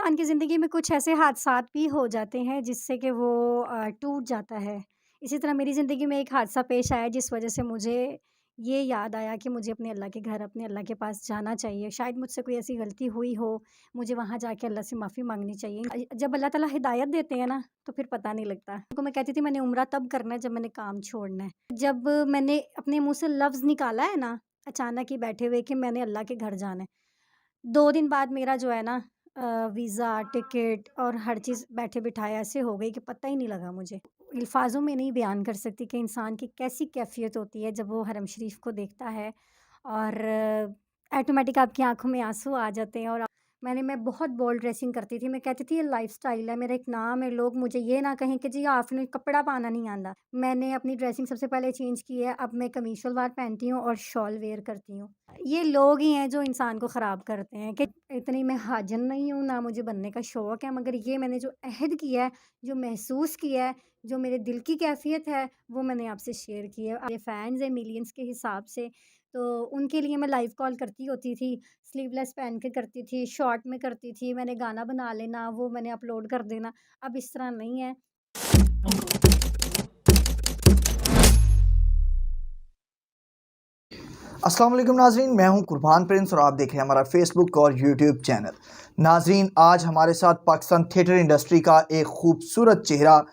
इंसान की ज़िंदगी में कुछ ऐसे हादसात भी हो जाते हैं जिससे कि वो टूट जाता है। इसी तरह मेरी ज़िंदगी में एक हादसा पेश आया जिस वज़ह से मुझे ये याद आया कि मुझे अपने अल्लाह के घर, अपने अल्लाह के पास जाना चाहिए। शायद मुझसे कोई ऐसी गलती हुई हो, मुझे वहाँ जाके अल्लाह से माफ़ी माँगनी चाहिए। जब अल्लाह ताला हिदायत देते हैं ना, तो फिर पता नहीं लगता। उनको मैं कहती थी मैंने उम्रा तब करना है जब मैंने काम छोड़ना है। जब मैंने अपने मुँह से लफ़्ज़ निकाला है ना, अचानक ही बैठे हुए कि मैंने अल्लाह के घर जाना है। 2 दिन बाद मेरा जो है ना वीज़ा, टिकट और हर चीज़ बैठे-बिठाए ऐसे हो गई कि पता ही नहीं लगा मुझे। अल्फ़ाज़ों में नहीं बयान कर सकती कि इंसान की कैसी कैफ़ियत होती है जब वो हरम शरीफ़ को देखता है और ऑटोमेटिक आपकी आँखों में आँसू आ जाते हैं और मैं बहुत बोल्ड ड्रेसिंग करती थी। मैं कहती थी ये लाइफ़स्टाइल है, मेरा एक नाम है, लोग मुझे ये ना कहें कि जी आपने कपड़ा पाना नहीं आंदा। मैंने अपनी ड्रेसिंग सबसे पहले चेंज की है, अब मैं कमीज़ शलवार पहनती हूँ और शॉल वियर करती हूँ। ये लोग ही हैं जो इंसान को ख़राब करते हैं कि इतनी मैं हाजन नहीं हूँ, ना मुझे बनने का शौक़ है, मगर ये मैंने जो अहद किया है, जो महसूस किया है, जो मेरे दिल की कैफ़ियत है, वो मैंने आपसे शेयर की है। मेरे फ़ैन्स हैं मिलियंस के हिसाब से, तो उनके लिए मैं लाइव कॉल करती होती थी, स्लीवलेस पहन के करती थी, शॉर्ट में करती थी, मैंने गाना बना लेना, वो मैंने अपलोड कर देना। अब इस तरह नहीं है। अस्सलाम वालेकुम नाजरीन, मैं हूं कुर्बान प्रिंस और आप देख रहे हैं हमारा फेसबुक और यूट्यूब चैनल। नाजरीन, आज हमारे साथ पाकिस्तान थिएटर इंडस्ट्री का एक खूबसूरत चेहरा,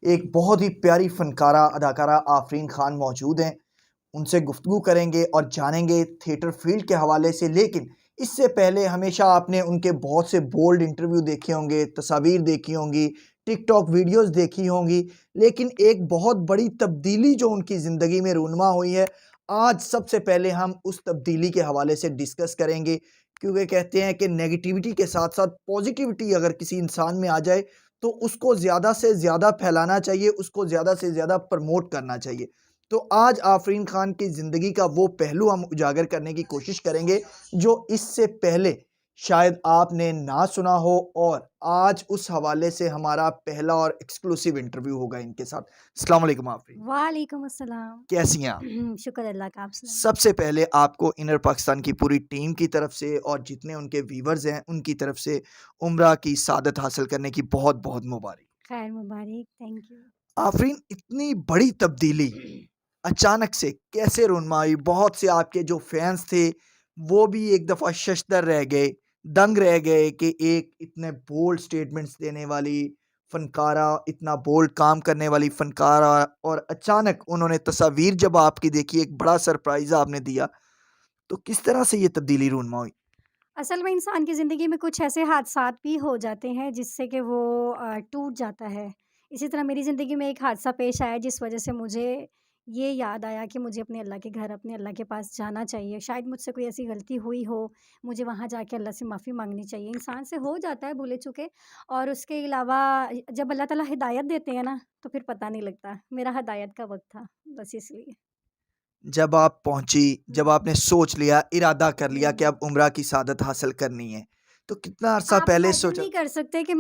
एक बहुत ही प्यारी फ़नकारा अदाकारा आफरीन खान मौजूद हैं। उनसे गुफ्तगू करेंगे और जानेंगे थिएटर फील्ड के हवाले से। लेकिन इससे पहले हमेशा आपने उनके बहुत से बोल्ड इंटरव्यू देखे होंगे, तस्वीर देखी होंगी, टिकटॉक वीडियोस देखी होंगी। लेकिन एक बहुत बड़ी तब्दीली जो उनकी ज़िंदगी में रूनमा हुई है, आज सबसे पहले हम उस तब्दीली के हवाले से डिस्कस करेंगे। क्योंकि कहते हैं कि नेगेटिविटी के साथ साथ पॉजिटिविटी अगर किसी इंसान में आ जाए तो उसको ज़्यादा से ज़्यादा फैलाना चाहिए, उसको ज़्यादा से ज़्यादा प्रमोट करना चाहिए। तो आज आफरीन खान की ज़िंदगी का वो पहलू हम उजागर करने की कोशिश करेंगे जो इससे पहले शायद आपने ना सुना हो, और आज उस हवाले से हमारा पहला और एक्सक्लूसिव इंटरव्यू होगा इनके साथ। अस्सलाम वालेकुम आफरीन, वालेकुम अस्सलाम। कैसी हैं आप? शुक्र अल्लाह का, आप सुनाएँ? सबसे पहले आपको इनर पाकिस्तान की पूरी टीम की तरफ से और जितने उनके व्यूवर्स हैं उनकी तरफ से उम्रा की सादत हासिल करने की बहुत बहुत मुबारक। खैर मुबारक, थैंक यू। आफरीन, इतनी बड़ी तब्दीली अचानक से कैसे रूनमा आई? बहुत से आपके जो फैंस थे वो भी एक दफ़ा शशदर रह गए, दंग रह गए कि एक इतने बोल्ड स्टेटमेंट्स देने वाली फ़नकारा, इतना बोल्ड काम करने वाली फ़नकारा, और अचानक उन्होंने तस्वीर जब आपकी देखी, एक बड़ा सरप्राइज़ आपने दिया। तो किस तरह से ये तब्दीली रूनमा हुई? असल में इंसान की ज़िंदगी में कुछ ऐसे हादसात भी हो जाते हैं जिससे कि वो टूट जाता है। इसी तरह मेरी ज़िंदगी में एक हादसा पेश आया जिस वज़ह से मुझे ये याद आया कि मुझे अपने अल्लाह के घर, अपने अल्लाह के पास जाना चाहिए। शायद मुझसे कोई ऐसी गलती हुई हो, मुझे वहाँ जाके अल्लाह से माफ़ी माँगनी चाहिए। इंसान से हो जाता है भूले-चूके, और उसके अलावा जब अल्लाह ताला हिदायत देते हैं ना, तो फिर पता नहीं लगता। मेरा हिदायत का वक़्त था, बस इसलिए। जब आप पहुँची, हुँ, जब आपने सोच लिया, इरादा कर लिया कि हुँ। अब उम्रा की सादत हासिल करनी है, तो कितना अरसा आप पहले इमेजिन सोचा? नहीं कर सकते कि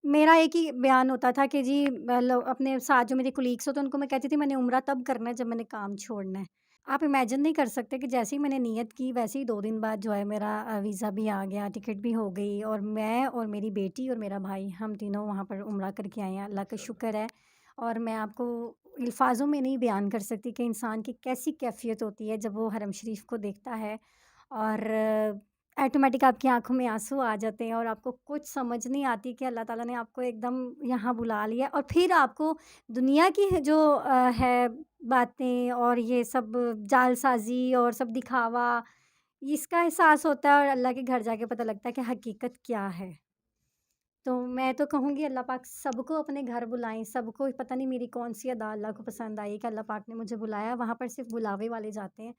मेरा एक ही बयान होता था कि जी अपने साथ जो मेरे कोलीग्स होते हैं उनको मैं कहती थी मैंने उम्रा तब करना है जब मैंने काम छोड़ना है। आप इमेजिन नहीं कर सकते कि जैसे ही मैंने नियत की वैसे ही 2 दिन बाद जो है मेरा वीज़ा भी आ गया, टिकट भी हो गई, और मैं और मेरी बेटी और मेरा भाई हम तीनों वहाँ पर उम्रा करके आए हैं। अल्लाह का शुक्र है। और मैं आपको अल्फ़ाज़ों में नहीं बयान कर सकती कि इंसान की कैसी कैफ़ियत होती है जब वो हरम शरीफ़ को देखता है और ऑटोमेटिक आपकी आँखों में आँसू आ जाते हैं और आपको कुछ समझ नहीं आती कि अल्लाह ताला ने आपको एकदम यहाँ बुला लिया, और फिर आपको दुनिया की जो है बातें और ये सब जालसाज़ी और सब दिखावा, इसका एहसास होता है, और अल्लाह के घर जाके पता लगता है कि हकीकत क्या है। तो मैं तो कहूँगी अल्लाह पाक सबको अपने घर बुलाएँ, सबको पता नहीं मेरी कौन-सी अदा अल्लाह को पसंद आई कि अल्लाह पाक ने मुझे बुलाया, वहाँ पर सिर्फ़ बुलावे वाले जाते हैं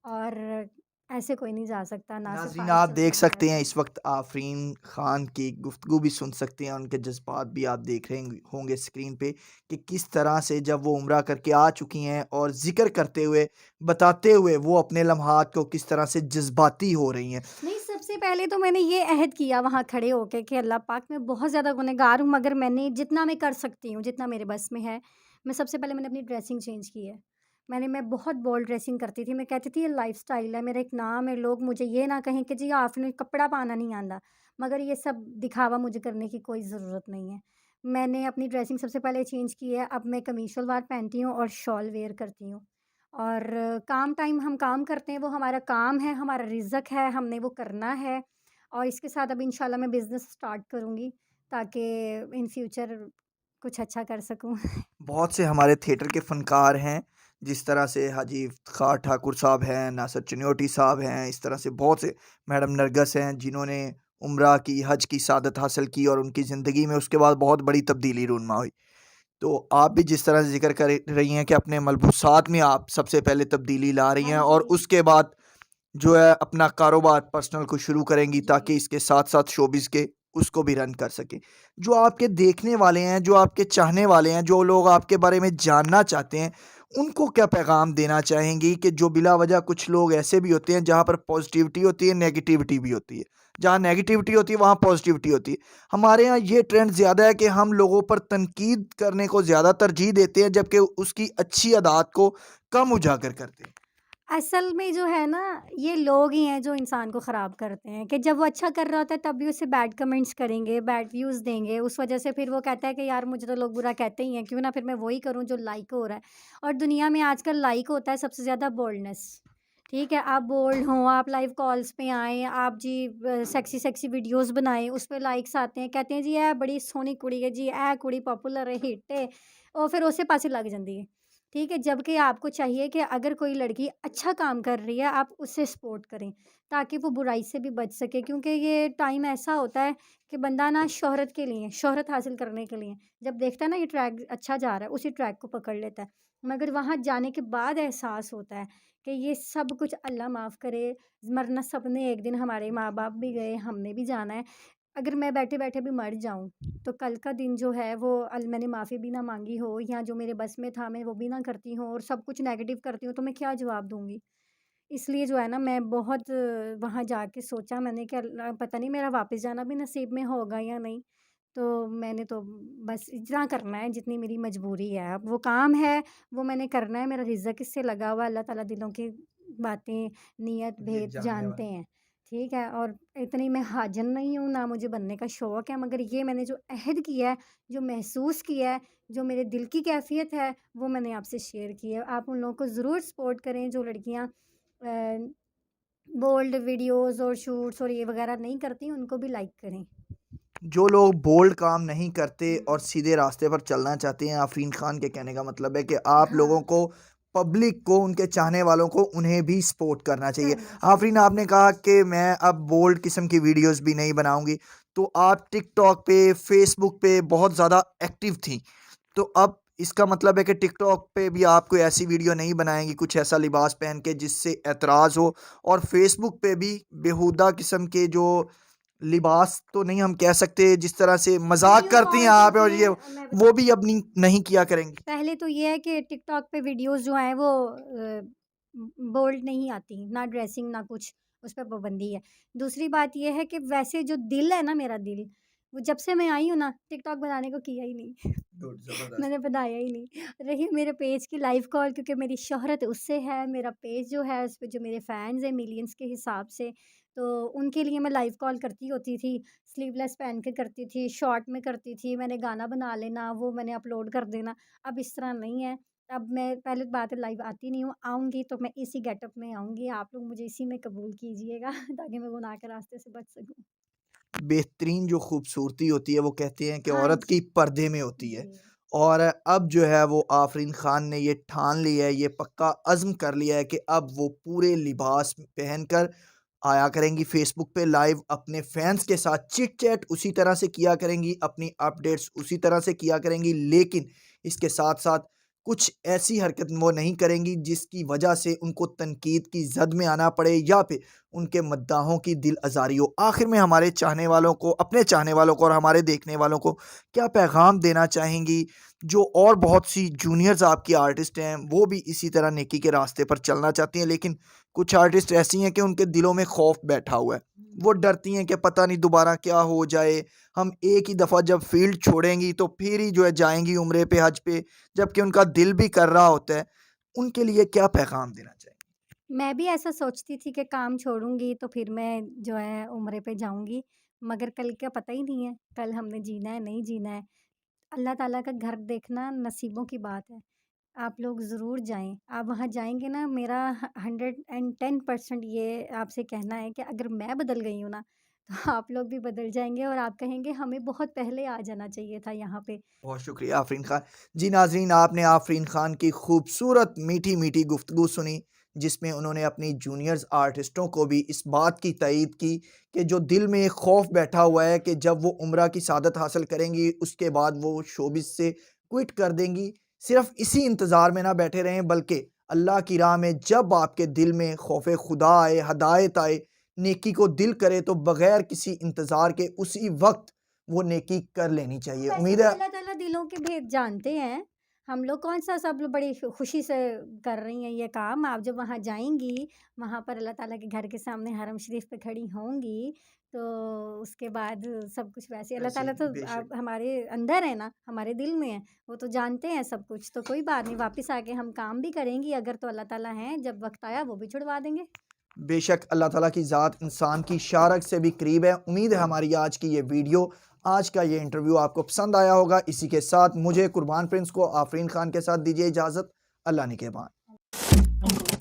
और ऐसे कोई नहीं जा सकता, ना नाज़रीन, सिफ़ारिश आप से देख बुलाया सकते हैं जाए। इस वक्त आफरीन खान की गुफ्तगू भी सुन सकते हैं, उनके जज्बात भी आप देख रहे होंगे स्क्रीन पे कि किस तरह से जब वो उम्रा करके आ चुकी हैं और जिक्र करते हुए, बताते हुए वो अपने लम्हात को किस तरह से जज्बाती हो रही हैं। नहीं, सबसे पहले तो मैंने ये अहद किया वहाँ खड़े होके कि अल्लाह पाक मैं बहुत ज़्यादा गुनहगार हूँ, मगर मैंने जितना मैं कर सकती हूँ, जितना मेरे बस में है, मैं सबसे पहले मैंने अपनी ड्रेसिंग चेंज की है। मैं बहुत बोल्ड ड्रेसिंग करती थी। मैं कहती थी ये लाइफ़स्टाइल है, मेरा एक नाम है, लोग मुझे ये ना कहें कि जी आपने कपड़ा पाना नहीं आंदा। मगर ये सब दिखावा मुझे करने की कोई ज़रूरत नहीं है। मैंने अपनी ड्रेसिंग सबसे पहले चेंज की है, अब मैं कमीज़ शलवार पहनती हूँ और शॉल वियर करती हूँ। और काम टाइम हम काम करते हैं, वो हमारा काम है, हमारा रिज़्क़ है, हमने वो करना है। और इसके साथ अब इंशाल्लाह मैं बिज़नेस स्टार्ट करूँगी ताकि इन फ्यूचर कुछ अच्छा कर सकूँ। बहुत से हमारे थिएटर के फ़नकार हैं, जिस तरह से हाजी ख़ार ठाकुर साहब हैं, नासिर चनियोटी साहब हैं, इस तरह से बहुत से मैडम नरगिस हैं, जिन्होंने उम्रा की, हज की सआदत हासिल की और उनकी ज़िंदगी में उसके बाद बहुत बड़ी तब्दीली रूनमा हुई। तो आप भी जिस तरह से ज़िक्र कर रही हैं कि अपने मलबूसात में आप सबसे पहले तब्दीली ला रही हाँ हैं और जी। उसके बाद जो है अपना कारोबार पर्सनल को शुरू करेंगी ताकि जी। इसके साथ-साथ शोबिज़ के उसको भी रन कर सकें। जो आपके देखने वाले हैं, जो आपके चाहने वाले हैं, जो लोग आपके बारे में जानना चाहते हैं, उनको क्या पैगाम देना चाहेंगी कि जो बिला वजह कुछ लोग ऐसे भी होते हैं जहाँ पर पॉज़िटिविटी होती है, नेगेटिविटी भी होती है। जहाँ नेगेटिविटी होती है, वहाँ पॉज़िटिविटी होती है। हमारे यहाँ ये ट्रेंड ज़्यादा है कि हम लोगों पर तनकीद करने को ज़्यादा तरजीह देते हैं, जबकि उसकी अच्छी अदात को कम उजागर करते हैं। असल में जो है ना, ये लोग ही हैं जो इंसान को ख़राब करते हैं कि जब वो अच्छा कर रहा होता है तब भी उसे बैड कमेंट्स करेंगे, बैड व्यूज़ देंगे। उस वज़ह से फिर वो कहता है कि यार मुझे तो लोग बुरा कहते ही हैं, क्यों ना फिर मैं वही करूँ जो लाइक हो रहा है। और दुनिया में आजकल लाइक होता है सबसे ज़्यादा बोल्डनेस। ठीक है, आप बोल्ड हों, आप लाइव कॉल्स पे आएँ, आप जी सेक्सी-सेक्सी वीडियोज़ बनाएँ, उस पे लाइक्स आते हैं, कहते हैं जी ए बड़ी सोहनी कुड़ी है जी, ए कुड़ी पॉपुलर है, हिट है, और फिर उसे पासे लग जाती है। ठीक है, जबकि आपको चाहिए कि अगर कोई लड़की अच्छा काम कर रही है, आप उसे सपोर्ट करें, ताकि वो बुराई से भी बच सके। क्योंकि ये टाइम ऐसा होता है कि बंदा ना शोहरत के लिए, शोहरत हासिल करने के लिए, जब देखता है ना ये ट्रैक अच्छा जा रहा है, उसी ट्रैक को पकड़ लेता है। मगर वहाँ जाने के बाद एहसास होता है कि ये सब कुछ अल्लाह माफ़ करे, मरना सबने एक दिन, हमारे माँ-बाप भी गए, हमने भी जाना है। अगर मैं बैठे-बैठे भी मर जाऊँ, तो कल का दिन जो है वो मैंने माफ़ी भी ना माँगी हो या जो मेरे बस में था मैं वो भी ना करती हूँ और सब कुछ नेगेटिव करती हूँ, तो मैं क्या जवाब दूँगी? इसलिए जो है ना, मैं बहुत वहाँ जाके सोचा मैंने कि अल्लाह पता नहीं मेरा वापस जाना भी नसीब में होगा या नहीं। तो मैंने तो बस इतना करना है जितनी मेरी मजबूरी है। अब वो काम है, वो मैंने करना है, मेरा रिज़्क़ इससे लगा हुआ है, अल्लाह ताला दिलों की बातें, नीयत, ये भेद जानने जानते वाले हैं। ठीक है? और इतनी मैं हाजिर नहीं हूँ, ना मुझे बनने का शौक है, मगर ये मैंने जो अहद किया है, जो महसूस किया है, जो मेरे दिल की कैफ़ियत है, वो मैंने आपसे शेयर की है। आप उन लोगों को ज़रूर सपोर्ट करें जो लड़कियाँ बोल्ड वीडियोज़ और शूट्स और ये वग़ैरह नहीं करती, उनको भी लाइक करें। जो लोग बोल्ड काम नहीं करते और हुँ। सीधे रास्ते पर चलना चाहते हैं, आफ़रीन ख़ान के कहने का मतलब है कि आप लोगों हाँ, को, पब्लिक को, उनके चाहने वालों को, उन्हें भी सपोर्ट करना चाहिए। करना चाहिए। आफ़रीन, आपने कहा कि मैं अब बोल्ड किस्म की वीडियोज़ भी नहीं बनाऊँगी, तो आप टिकटॉक पे, फ़ेसबुक पे बहुत ज़्यादा एक्टिव थीं। तो अब इसका मतलब है कि टिकटॉक पे भी आप कोई ऐसी वीडियो नहीं बनाएँगी, कुछ ऐसा लिबास पहन के जिससे ऐतराज़ हो, और फ़ेसबुक पे भी बेहुदा किस्म के जो लिबास तो नहीं हम कह सकते, जिस तरह से मज़ाक वीडियो करती हैं कॉल आप करते और ये, हैं, मैं वो भी बताती अब हूँ। नहीं किया करेंगी। पहले तो ये है कि टिकटॉक पे वीडियोज़ जो हैं वो बोल्ड नहीं आती, ना ड्रेसिंग ना कुछ, उस पे पाबंदी है। दूसरी बात ये है कि वैसे जो दिल है ना मेरा दिल, वो जब से मैं आई हूँ ना, टिकटॉक बनाने को किया ही नहीं। गुड, ज़बरदस्त। मैंने बनाया ही नहीं। रही मेरे पेज की लाइव कॉल, क्योंकि मेरी शोहरत उससे है, मेरा पेज जो है उस पे जो मेरे फैन्स हैं मिलियंस के हिसाब से, तो उनके लिए मैं लाइव कॉल करती होती थी, स्लीवलेस पहन के करती थी, शॉर्ट में करती थी, मैंने गाना बना लेना, वो मैंने अपलोड कर देना। अब इस तरह नहीं है। अब मैं पहले तो बात है लाइव आती नहीं हूँ, आऊँगी तो मैं इसी गेटअप में आऊँगी, आप लोग मुझे इसी में कबूल कीजिएगा ताकि मैं गुनाह के रास्ते से बच सकूँ। बेहतरीन जो खूबसूरती होती है, वो कहते हैं कि हाँ औरत जी। की पर्दे में होती है। जी। और अब जो है वो आफ़रीन ख़ान ने ये ठान लिया है, ये पक्का अज़्म कर लिया है कि अब वो पूरे लिबास पहनकर आया करेंगी फ़ेसबुक पे लाइव, अपने फैन्स के साथ चिट-चैट उसी तरह से किया करेंगी, अपनी अपडेट्स उसी तरह से किया करेंगी, लेकिन इसके साथ-साथ कुछ ऐसी हरकत वो नहीं करेंगी जिसकी वजह से उनको तनकीद की ज़द में आना पड़े या फिर उनके मद्दाहों की दिल आज़ारी हो। आखिर में हमारे चाहने वालों को, अपने चाहने वालों को और हमारे देखने वालों को क्या पैगाम देना चाहेंगी? जो और बहुत सी जूनियर्स आपकी आर्टिस्ट हैं, वो भी इसी तरह नेकी के रास्ते पर चलना चाहती हैं, लेकिन कुछ आर्टिस्ट ऐसी हैं कि उनके दिलों में खौफ बैठा हुआ है। वो हुँ। डरती हैं कि पता नहीं दोबारा क्या हो जाए, हम एक ही दफ़ा जब फ़ील्ड छोड़ेंगी तो फिर ही जो है जाएँगी उम्रे पे, हज पे, जबकि उनका दिल भी कर रहा होता है। उनके लिए क्या पैगाम देना चाहेंगे? मैं भी ऐसा सोचती थी कि काम छोड़ूँगी तो फिर मैं जो है उम्रे पे जाऊँगी, मगर कल का पता ही नहीं है, कल हमने जीना है, नहीं जीना है। अल्लाह ताला का घर देखना नसीबों की बात है। आप लोग ज़रूर जाएँ। आप वहाँ जाएँगे ना, मेरा 110% ये आपसे कहना है कि अगर मैं बदल गई हूँ ना, तो आप लोग भी बदल जाएँगे और आप कहेंगे हमें बहुत पहले आ जाना चाहिए था यहाँ पे। बहुत शुक्रिया आफ़रीन ख़ान। जी नाज़रीन, आपने आफ़रीन ख़ान की खूबसूरत मीठी-मीठी गुफ्तगू सुनी, जिसमें उन्होंने अपनी जूनियर्स आर्टिस्टों को भी इस बात की तईद की कि जो दिल में एक खौफ़ बैठा हुआ है कि जब वो उम्रा की सआदत हासिल करेंगी, उसके बाद वो शोबिज़ से क्विट कर देंगी। सिर्फ़ इसी इंतज़ार में ना बैठे रहें, बल्कि अल्लाह की राह में जब आपके दिल में खौफ़े खुदा आए, हदायत आए, नेकी को दिल करे, तो बग़ैर किसी इंतज़ार के उसी वक़्त वो नेकी कर लेनी चाहिए। वैसे उम्मीद तो है अल्लाह ताला दिलों के भेद जानते हैं। हम लोग कौन-सा सब लोग बड़ी खुशी से कर रही हैं ये काम। आप जब वहाँ जाएँगी, वहाँ पर अल्लाह ताला के घर के सामने हरम शरीफ पे खड़ी होंगी, तो उसके बाद सब कुछ वैसे अल्लाह वैसे ताला तो बेशक। हमारे अंदर है ना, हमारे दिल में है। वो तो जानते हैं सब कुछ, तो कोई बात नहीं, वापस आके हम काम भी करेंगी अगर, तो अल्लाह ताला हैं, जब वक़्त आया वो भी छुड़वा देंगे। बेशक अल्लाह ताला की ज़ात इंसान की शारक से भी करीब है। उम्मीद है हमारी आज की ये वीडियो, आज का ये इंटरव्यू आपको पसंद आया होगा। इसी के साथ मुझे कुर्बान प्रिंस को आफ़रीन ख़ान के साथ दीजिए इजाज़त। अल्लाह निगहबान।